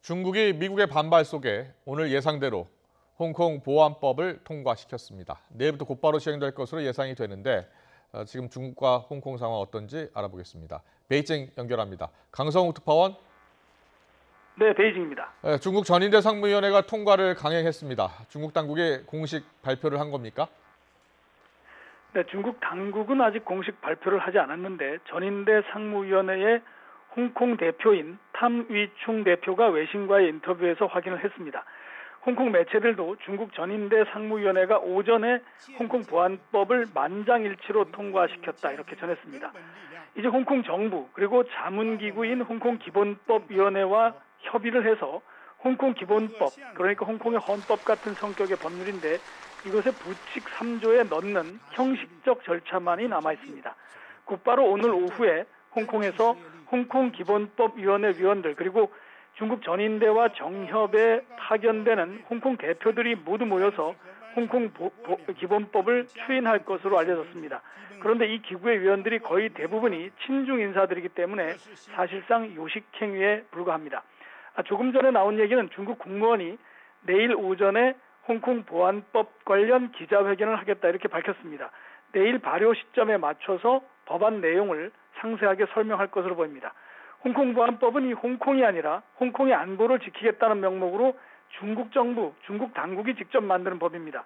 중국이 미국의 반발 속에 오늘 예상대로 홍콩 보안법을 통과시켰습니다. 내일부터 곧바로 시행될 것으로 예상이 되는데 지금 중국과 홍콩 상황 어떤지 알아보겠습니다. 베이징 연결합니다. 강성욱 특파원. 네, 베이징입니다. 중국 전인대 상무위원회가 통과를 강행했습니다. 중국 당국이 공식 발표를 한 겁니까? 네, 중국 당국은 아직 공식 발표를 하지 않았는데 전인대 상무위원회의 홍콩 대표인 탐 위충 대표가 외신과의 인터뷰에서 확인을 했습니다. 홍콩 매체들도 중국 전인대 상무위원회가 오전에 홍콩 보안법을 만장일치로 통과시켰다 이렇게 전했습니다. 이제 홍콩 정부 그리고 자문기구인 홍콩 기본법위원회와 협의를 해서 홍콩 기본법, 그러니까 홍콩의 헌법 같은 성격의 법률인데 이것에 부칙 3조에 넣는 형식적 절차만이 남아있습니다. 곧바로 오늘 오후에 홍콩에서 홍콩 기본법위원회 위원들 그리고 중국 전인대와 정협에 파견되는 홍콩 대표들이 모두 모여서 홍콩 기본법을 추인할 것으로 알려졌습니다. 그런데 이 기구의 위원들이 거의 대부분이 친중 인사들이기 때문에 사실상 요식행위에 불과합니다. 조금 전에 나온 얘기는 중국 국무원이 내일 오전에 홍콩 보안법 관련 기자회견을 하겠다 이렇게 밝혔습니다. 내일 발효 시점에 맞춰서 법안 내용을 상세하게 설명할 것으로 보입니다. 홍콩 보안법은 이 홍콩이 아니라 홍콩의 안보를 지키겠다는 명목으로 중국 정부, 중국 당국이 직접 만드는 법입니다.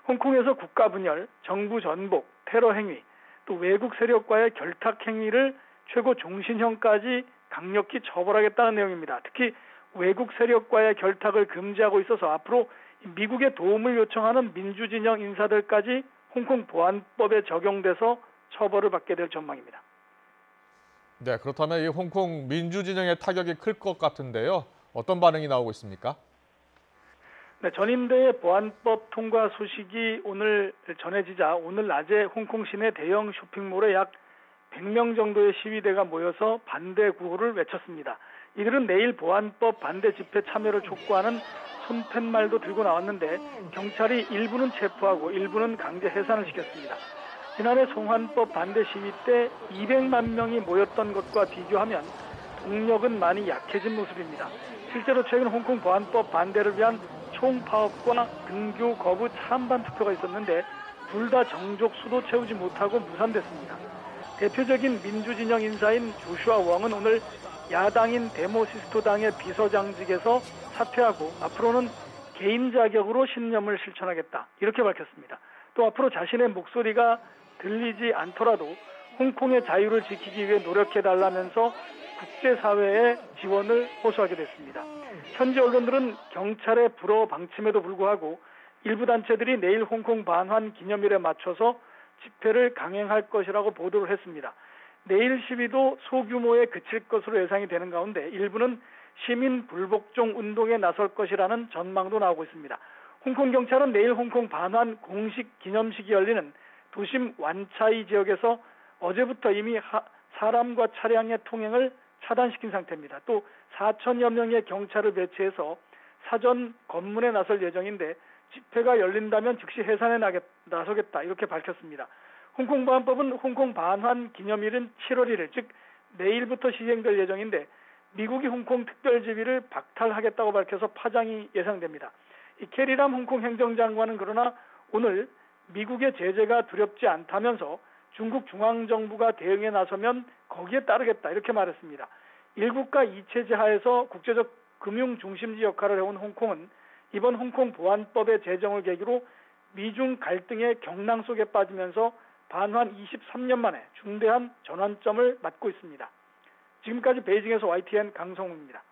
홍콩에서 국가 분열, 정부 전복, 테러 행위, 또 외국 세력과의 결탁 행위를 최고 종신형까지 강력히 처벌하겠다는 내용입니다. 특히 외국 세력과의 결탁을 금지하고 있어서 앞으로 미국의 도움을 요청하는 민주진영 인사들까지 홍콩 보안법에 적용돼서 처벌을 받게 될 전망입니다. 네, 그렇다면 이 홍콩 민주진영의 타격이 클 것 같은데요. 어떤 반응이 나오고 있습니까? 네, 전인대의 보안법 통과 소식이 오늘 전해지자 오늘 낮에 홍콩 시내 대형 쇼핑몰에 약 100명 정도의 시위대가 모여서 반대 구호를 외쳤습니다. 이들은 내일 보안법 반대 집회 참여를 촉구하는 손팻말도 들고 나왔는데 경찰이 일부는 체포하고 일부는 강제 해산을 시켰습니다. 지난해 송환법 반대 시위 때 200만 명이 모였던 것과 비교하면 동력은 많이 약해진 모습입니다. 실제로 최근 홍콩 보안법 반대를 위한 총파업과 등교 거부 찬반 투표가 있었는데 둘 다 정족 수도 채우지 못하고 무산됐습니다. 대표적인 민주진영 인사인 조슈아 웡은 오늘 야당인 데모시스토당의 비서장직에서 사퇴하고 앞으로는 개인 자격으로 신념을 실천하겠다 이렇게 밝혔습니다. 또 앞으로 자신의 목소리가 들리지 않더라도 홍콩의 자유를 지키기 위해 노력해달라면서 국제사회의 지원을 호소하게 됐습니다. 현지 언론들은 경찰의 불어 방침에도 불구하고 일부 단체들이 내일 홍콩 반환 기념일에 맞춰서 집회를 강행할 것이라고 보도를 했습니다. 내일 시위도 소규모에 그칠 것으로 예상이 되는 가운데 일부는 시민 불복종 운동에 나설 것이라는 전망도 나오고 있습니다. 홍콩 경찰은 내일 홍콩 반환 공식 기념식이 열리는 도심 완차이 지역에서 어제부터 이미 사람과 차량의 통행을 차단시킨 상태입니다. 또 4천여 명의 경찰을 배치해서 사전 검문에 나설 예정인데 집회가 열린다면 즉시 해산에 나서겠다 이렇게 밝혔습니다. 홍콩 보안법은 홍콩 반환 기념일은 7월 1일 즉 내일부터 시행될 예정인데 미국이 홍콩 특별지위를 박탈하겠다고 밝혀서 파장이 예상됩니다. 이 캐리람 홍콩 행정장관은 그러나 오늘 미국의 제재가 두렵지 않다면서 중국 중앙정부가 대응에 나서면 거기에 따르겠다 이렇게 말했습니다. 일국가 이체제 하에서 국제적 금융 중심지 역할을 해온 홍콩은 이번 홍콩 보안법의 제정을 계기로 미중 갈등의 경랑 속에 빠지면서 반환 23년 만에 중대한 전환점을 맞고 있습니다. 지금까지 베이징에서 YTN 강성우입니다.